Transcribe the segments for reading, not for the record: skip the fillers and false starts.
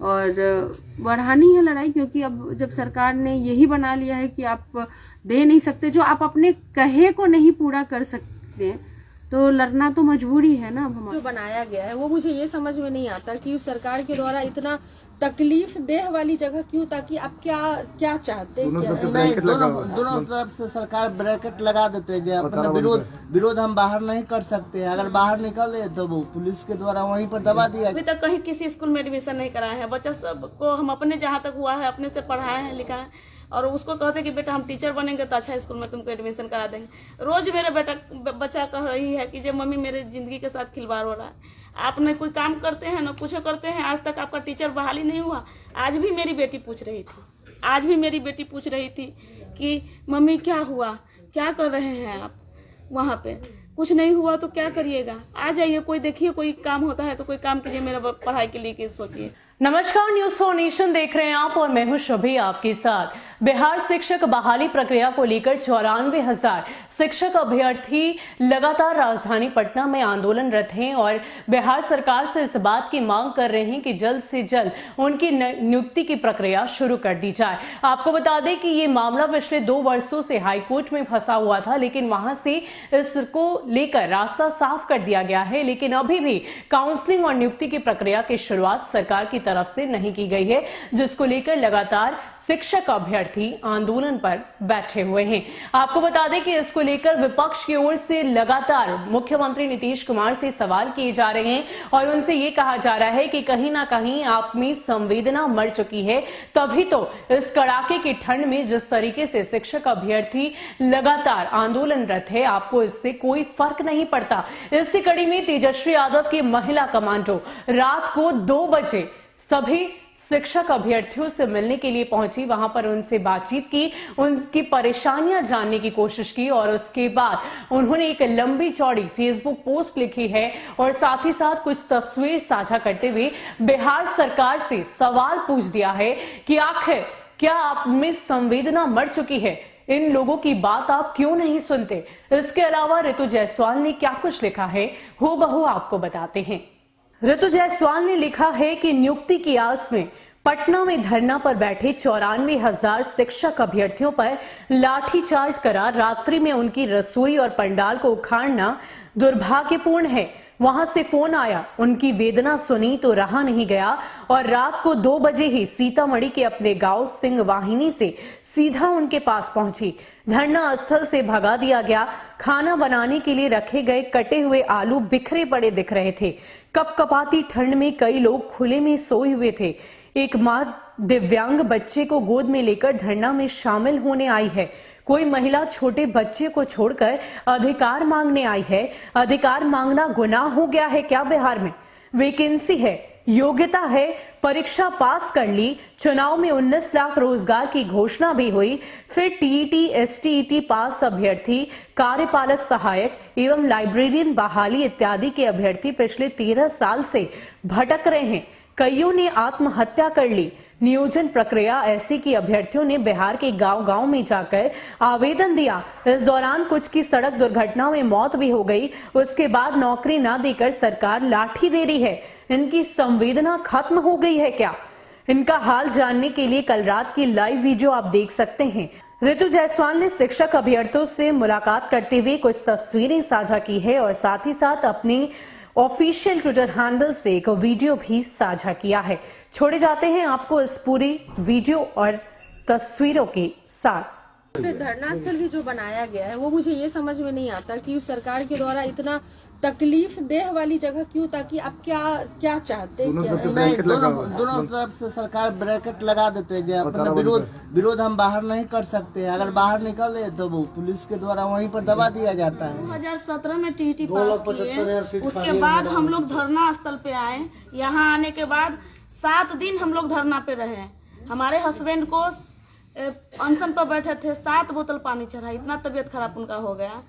और बढ़ानी है लड़ाई, क्योंकि अब जब सरकार ने यही बना लिया है कि आप दे नहीं सकते, जो आप अपने कहे को नहीं पूरा कर सकते, तो लड़ना तो मजबूरी है ना। अब जो बनाया गया है वो मुझे ये समझ में नहीं आता कि सरकार के द्वारा इतना तकलीफ देह वाली जगह क्यों, ताकि आप क्या चाहते हैं। दोनों तरफ से सरकार ब्रैकेट लगा देते हैं, जो अपना विरोध हम बाहर नहीं कर सकते हैं। अगर बाहर निकले तो वो पुलिस के द्वारा वहीं पर दबा दिया। अभी तक कहीं किसी स्कूल में एडमिशन नहीं कराया है। बच्चा सबको हम अपने जहाँ तक हुआ है अपने से पढ़ाए हैं, लिखा है, और उसको कहते कि बेटा हम टीचर बनेंगे तो अच्छा स्कूल में तुमको एडमिशन करा देंगे। रोज मेरे बच्चा कह रही है कि जब मम्मी मेरे जिंदगी के साथ खिलवाड़ हो रहा है, आप न कोई काम करते हैं न कुछ करते हैं, आज तक आपका टीचर बहाली नहीं हुआ। आज भी मेरी बेटी पूछ रही थी कि मम्मी क्या हुआ, क्या कर रहे हैं आप वहाँ पे, कुछ नहीं हुआ तो क्या करिएगा, आ जाइए, कोई देखिए कोई काम होता है तो कोई काम कीजिए, मेरा पढ़ाई के लिए सोचिए। नमस्कार, न्यूज फॉर नेशन देख रहे हैं आप और मैं हूं शभी आपके साथ। बिहार शिक्षक बहाली प्रक्रिया को लेकर 94,000 शिक्षक अभ्यर्थी लगातार राजधानी पटना में आंदोलनरत हैं और बिहार सरकार से इस बात की मांग कर रहे हैं कि जल्द से जल्द उनकी नियुक्ति की प्रक्रिया शुरू कर दी जाए। आपको बता दें कि ये मामला पिछले 2 वर्षों से हाईकोर्ट में फंसा हुआ था, लेकिन वहां से इसको लेकर रास्ता साफ कर दिया गया है, लेकिन अभी भी काउंसलिंग और नियुक्ति की प्रक्रिया की शुरुआत सरकार की तरफ से नहीं की गई है, जिसको लेकर लगातार शिक्षक अभ्यर्थी आंदोलन पर बैठे हुए हैं। आपको बता दें कि इसको लेकर विपक्ष की ओर से लगातार मुख्यमंत्री नीतीश कुमार से सवाल किए जा रहे हैं और उनसे ये कहा जा रहा है कि कहीं ना कहीं आप में संवेदना मर चुकी है, तभी तो इस कड़ाके की ठंड में जिस तरीके से शिक्षक अभ्यर्थी लगातार आंदोलनरत है, आपको इससे कोई फर्क नहीं पड़ता। इसी कड़ी में तेजस्वी यादव की महिला कमांडो रात को 2 बजे सभी शिक्षक अभ्यर्थियों से मिलने के लिए पहुंची, वहां पर उनसे बातचीत की, उनकी परेशानियां जानने की कोशिश की और उसके बाद उन्होंने एक लंबी चौड़ी फेसबुक पोस्ट लिखी है और साथ ही साथ कुछ तस्वीर साझा करते हुए बिहार सरकार से सवाल पूछ दिया है कि आखिर क्या आप में संवेदना मर चुकी है, इन लोगों की बात आप क्यों नहीं सुनते। इसके अलावा ऋतु जायसवाल ने क्या कुछ लिखा है हूबहू आपको बताते हैं। ऋतु जायसवाल ने लिखा है कि नियुक्ति की आस में पटना में धरना पर बैठे 94,000 शिक्षक अभ्यर्थियों पर लाठीचार्ज करा रात्रि में उनकी रसोई और पंडाल को उखाड़ना दुर्भाग्यपूर्ण है। वहां से फोन आया, उनकी वेदना सुनी तो रहा नहीं गया और रात को 2 बजे ही सीतामढ़ी के अपने गांव सिंह वाहिनी से सीधा उनके पास पहुंची। धरना स्थल से भगा दिया गया। खाना बनाने के लिए रखे गए कटे हुए आलू बिखरे पड़े दिख रहे थे। कपकपाती ठंड में कई लोग खुले में सोए हुए थे। एक मां दिव्यांग बच्चे को गोद में लेकर धरना में शामिल होने आई है। कोई महिला छोटे बच्चे को छोड़कर अधिकार मांगने आई है। अधिकार मांगना गुनाह हो गया है क्या बिहार में? वैकेंसी है, योग्यता है, परीक्षा पास कर ली, चुनाव में 19 लाख रोजगार की घोषणा भी हुई। फिर टीईटी, एसटीईटी पास अभ्यर्थी, कार्यपालक सहायक एवं लाइब्रेरियन बहाली इत्यादि के अभ्यर्थी पिछले 13 साल से भटक रहे हैं। कईयों ने आत्महत्या कर ली। नियोजन प्रक्रिया ऐसी कि अभ्यर्थियों ने बिहार के गांव-गांव में जाकर आवेदन दिया। इस दौरान कुछ की सड़क दुर्घटना में मौत भी हो गई। उसके बाद नौकरी न देकर सरकार लाठी दे रही है। इनकी संवेदना खत्म हो गई है क्या? इनका हाल जानने के लिए कल रात की लाइव वीडियो आप देख सकते हैं। ऋतु जायसवाल ने शिक्षक अभ्यर्थियों से मुलाकात करते हुए कुछ तस्वीरें साझा की है और साथ ही साथ अपने ऑफिशियल ट्विटर हैंडल से एक वीडियो भी साझा किया है। छोड़े जाते हैं आपको इस पूरी वीडियो और तस्वीरों के साथ। धरना स्थल भी जो बनाया गया है वो मुझे ये समझ में नहीं आता कि सरकार के द्वारा इतना तकलीफ देह वाली जगह क्यों, ताकि आप क्या चाहते हैं। दोनों तरफ से सरकार ब्रैकेट लगा देते हैं, जो अपना विरोध हम बाहर नहीं कर सकते हैं। अगर बाहर निकले तो वो पुलिस के द्वारा वहीं पर दबा दिया जाता है। 2017 में टीटी पास किए, उसके बाद हम लोग धरना स्थल पे आए। यहाँ आने के बाद 7 दिन हम लोग धरना पे रहे। हमारे हस्बैंड को अनशन पर बैठे थे, 7 बोतल पानी चढ़ा, इतना तबीयत खराब उनका हो गया।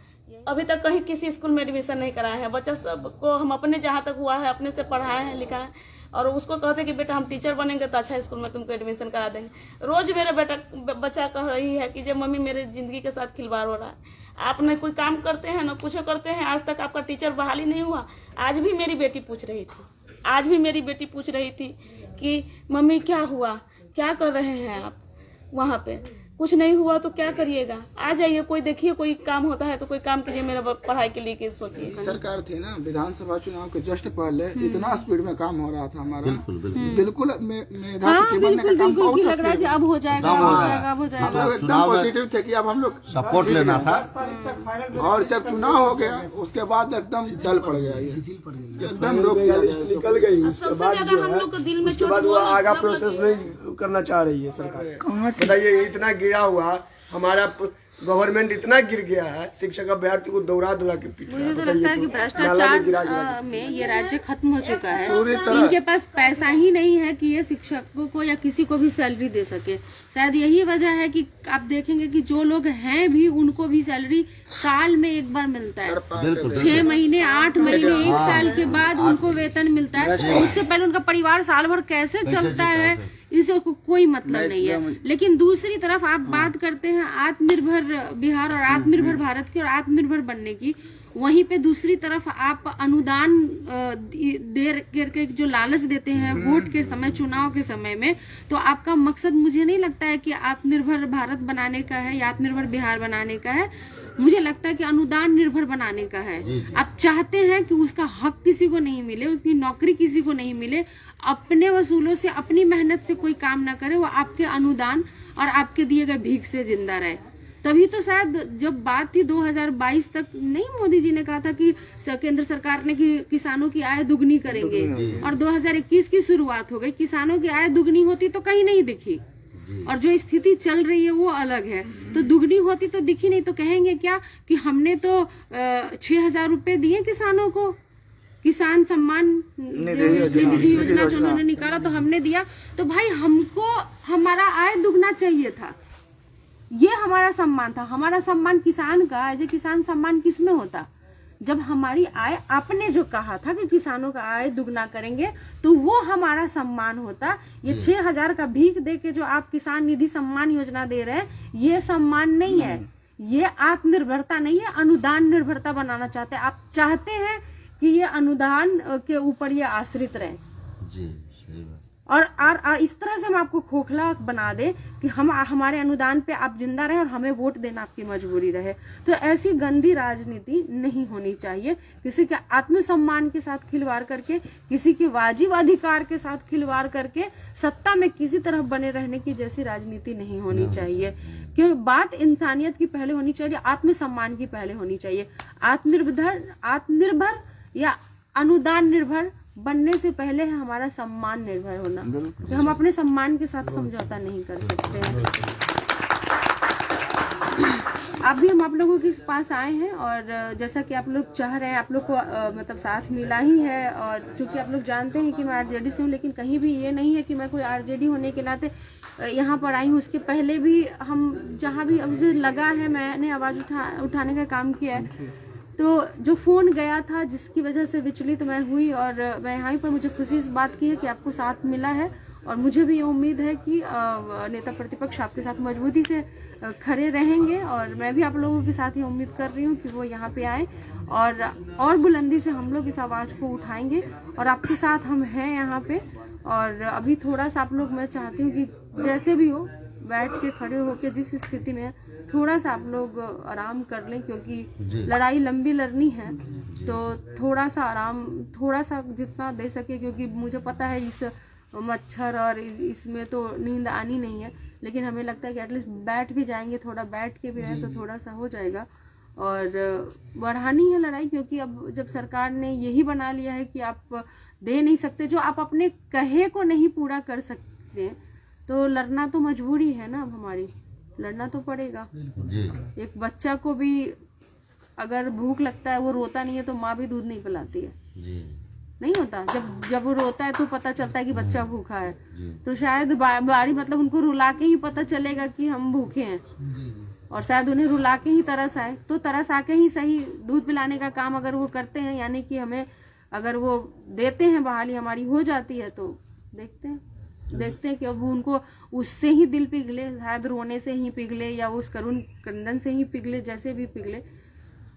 अभी तक कहीं किसी स्कूल में एडमिशन नहीं कराया है। बच्चा सबको हम अपने जहाँ तक हुआ है अपने से पढ़ाए हैं, लिखा है, और उसको कहते कि बेटा हम टीचर बनेंगे तो अच्छा स्कूल में तुमको एडमिशन करा देंगे। रोज मेरे बच्चा कह रही है कि जब मम्मी मेरे जिंदगी के साथ खिलवाड़ हो रहा है, आप न कोई काम करते हैं न कुछ करते हैं, आज तक आपका टीचर बहाली नहीं हुआ। आज भी मेरी बेटी पूछ रही थी आज भी मेरी बेटी पूछ रही थी कि मम्मी क्या हुआ, क्या कर रहे हैं आप वहाँ पे, कुछ नहीं हुआ तो क्या करिएगा, आ जाइए, कोई देखिए कोई काम होता है तो कोई काम कीजिए, मेरा पढ़ाई के लिए सोचिए। सरकार थी ना, विधानसभा चुनाव के जस्ट पहले इतना स्पीड में काम हो रहा था हमारा, बिल्कुल मेधा सूची बनने का काम बहुत लग रहा है कि अब हो जाएगा, अब हो जाएगा, अब हो जाएगा। हम लोग एकदम पॉजिटिव थे कि अब हम लोग सपोर्ट लेना था, और जब चुनाव हो गया उसके बाद एकदम चल पड़ गया, ये एकदम रोक दिया गया, निकल गई। उसके सबसे बाद ज्यादा जो हम है लोग को दिल में उसके बाद वो आगा प्रोसेस नहीं करना चाह रही है सरकार। बताइए, इतना गिरा हुआ हमारा गवर्नमेंट इतना गिर गया है, शिक्षक अभ्यर्थी को दौड़ा के पीछे। मुझे तो लगता है कि भ्रष्टाचार में ये राज्य खत्म हो चुका है। इनके पास पैसा ही नहीं है कि ये शिक्षकों को या किसी को भी सैलरी दे सके। शायद यही वजह है कि आप देखेंगे कि जो लोग हैं भी उनको भी सैलरी साल में एक बार मिलता है, 6 महीने 8 महीने 1 साल के बाद उनको वेतन मिलता है। उससे पहले उनका परिवार साल भर कैसे चलता है इससे कोई मतलब नहीं है। लेकिन दूसरी तरफ आप बात करते हैं आत्मनिर्भर बिहार और आत्मनिर्भर भारत की और आत्मनिर्भर बनने की, वहीं पे दूसरी तरफ आप अनुदान दे करके जो लालच देते हैं वोट के समय, चुनाव के समय में, तो आपका मकसद मुझे नहीं लगता है कि आत्मनिर्भर भारत बनाने का है या आत्मनिर्भर बिहार बनाने का है। मुझे लगता है कि अनुदान निर्भर बनाने का है। आप चाहते हैं कि उसका हक किसी को नहीं मिले, उसकी नौकरी किसी को नहीं मिले, अपने वसूलों से, अपनी मेहनत से कोई काम ना करे, वो आपके अनुदान और आपके दिए गए भीख से जिंदा रहे। तभी तो शायद जब बात थी 2022 तक, नहीं मोदी जी ने कहा था कि केंद्र सरकार ने कि किसानों की आय दुगनी करेंगे, और 2021 की शुरुआत हो गई, किसानों की आय दुगनी होती तो कहीं नहीं दिखी, और जो स्थिति चल रही है वो अलग है। तो दुगनी होती तो दिखी नहीं, तो कहेंगे क्या कि हमने तो 6,000 रुपए दिए किसानों को, किसान सम्मान निधि योजना जो उन्होंने निकाला तो हमने दिया। तो भाई हमको हमारा आय दुगना चाहिए था, ये हमारा सम्मान था। हमारा सम्मान किसान का, जो किसान सम्मान किसमें होता, जब हमारी आय, आपने जो कहा था कि किसानों का आय दुगना करेंगे तो वो हमारा सम्मान होता। ये 6,000 का भीख दे के जो आप किसान निधि सम्मान योजना दे रहे हैं, ये सम्मान नहीं है, ये आत्मनिर्भरता नहीं है, अनुदान निर्भरता बनाना चाहते हैं। आप चाहते हैं कि ये अनुदान के ऊपर ये आश्रित रहे जी, सही बात। और इस तरह से हम आपको खोखला बना दे कि हम हमारे अनुदान पे आप जिंदा रहे और हमें वोट देना आपकी मजबूरी रहे। तो ऐसी गंदी राजनीति नहीं होनी चाहिए। किसी के आत्मसम्मान के साथ खिलवाड़ करके, किसी के वाजिब अधिकार के साथ खिलवाड़ करके सत्ता में किसी तरह बने रहने की जैसी राजनीति नहीं होनी चाहिए। क्योंकि बात इंसानियत की पहले होनी चाहिए, आत्मसम्मान की पहले होनी चाहिए। आत्मनिर्भर या अनुदान निर्भर बनने से पहले है हमारा सम्मान निर्भर होना, कि हम अपने सम्मान के साथ समझौता नहीं कर सकते हैं। अभी हम आप लोगों के पास आए हैं और जैसा कि आप लोग चाह रहे हैं, आप लोग को मतलब साथ मिला ही है, और चूंकि आप लोग जानते हैं कि मैं आरजेडी से हूँ, लेकिन कहीं भी ये नहीं है कि मैं कोई आरजेडी होने के नाते यहाँ पर आई हूँ। उसके पहले भी हम जहाँ भी मुझे लगा है, मैंने आवाज़ उठाने का काम किया है। तो जो फ़ोन गया था जिसकी वजह से विचलित मैं हुई, और मैं यहाँ पर मुझे खुशी इस बात की है कि आपको साथ मिला है, और मुझे भी ये उम्मीद है कि नेता प्रतिपक्ष आपके साथ मजबूती से खड़े रहेंगे, और मैं भी आप लोगों के साथ ये उम्मीद कर रही हूँ कि वो यहाँ पे आए और बुलंदी से हम लोग इस आवाज़ को उठाएंगे, और आपके साथ हम हैं यहाँ पे। और अभी थोड़ा सा आप लोग, मैं चाहती हूँ कि जैसे भी हो बैठ के, खड़े होके, जिस स्थिति में थोड़ा सा आप लोग आराम कर लें, क्योंकि लड़ाई लंबी लड़नी है, तो थोड़ा सा आराम, थोड़ा सा जितना दे सके, क्योंकि मुझे पता है इस मच्छर और इसमें तो नींद आनी नहीं है, लेकिन हमें लगता है कि एटलीस्ट बैठ भी जाएंगे, थोड़ा बैठ के भी रहे तो थोड़ा सा हो जाएगा। और बढ़ानी है लड़ाई, क्योंकि अब जब सरकार ने यही बना लिया है कि आप दे नहीं सकते, जो आप अपने कहे को नहीं पूरा कर सकते, तो लड़ना तो मजबूरी है ना, अब हमारी लड़ना तो पड़ेगा। जी। एक बच्चा को भी अगर भूख लगता है, वो रोता नहीं है तो माँ भी दूध नहीं पिलाती है, जी। नहीं होता। जब वो रोता है तो पता चलता है कि बच्चा भूखा है, तो शायद बारी मतलब उनको रुला के ही पता चलेगा कि हम भूखे हैं, और शायद उन्हें रुला के ही तरस आए, तो तरस आके ही सही दूध पिलाने का काम अगर वो करते हैं, यानी कि हमें अगर वो देते हैं, बहाली हमारी हो जाती है, तो देखते हैं कि अब उनको उससे ही दिल पिघले, शायद रोने से ही पिघले या उस करुण क्रंदन से ही पिघले, जैसे भी पिघले,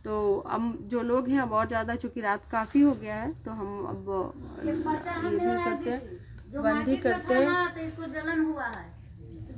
तो तो अब जो लोग हैं अब और ज़्यादा, चूँकि रात काफ़ी हो गया है तो हम अब ये नहीं करते हैं, बंद ही करते हैं। तो इसको जलन हुआ है,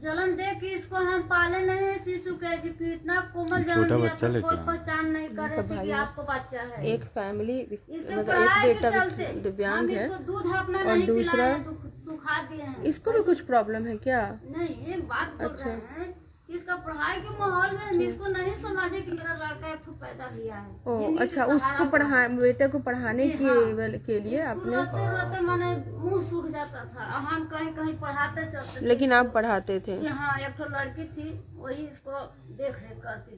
जलन देख के इसको हम पाले नहीं है शिशु के, कि इतना कोमल जलन दिया तो कोई पहचान नहीं करे थे कि आपको बच्चा है। एक फैमिली इसके मतलब पढ़ाई एक के बेटा चलते दिव्यांग हम है इसको दूध अपना और नहीं दूसरा पिलाए, सुखा दिए हैं। इसको भी कुछ प्रॉब्लम है क्या? नहीं, ये बात बोल रहे हैं इसका पढ़ाई के माहौल में हम इसको नहीं समझे कि मेरा लड़का एक ठो पैदा लिया है। ओ अच्छा, उसको पढ़ा बेटे को पढ़ाने के लिए आपने, रोते रोते मैंने मुंह सूख जाता था। अब हम कहीं कहीं पढ़ाते चलते, लेकिन आप पढ़ाते थे? हाँ, एक ठो लड़की थी वही इसको देख रेख करती थी।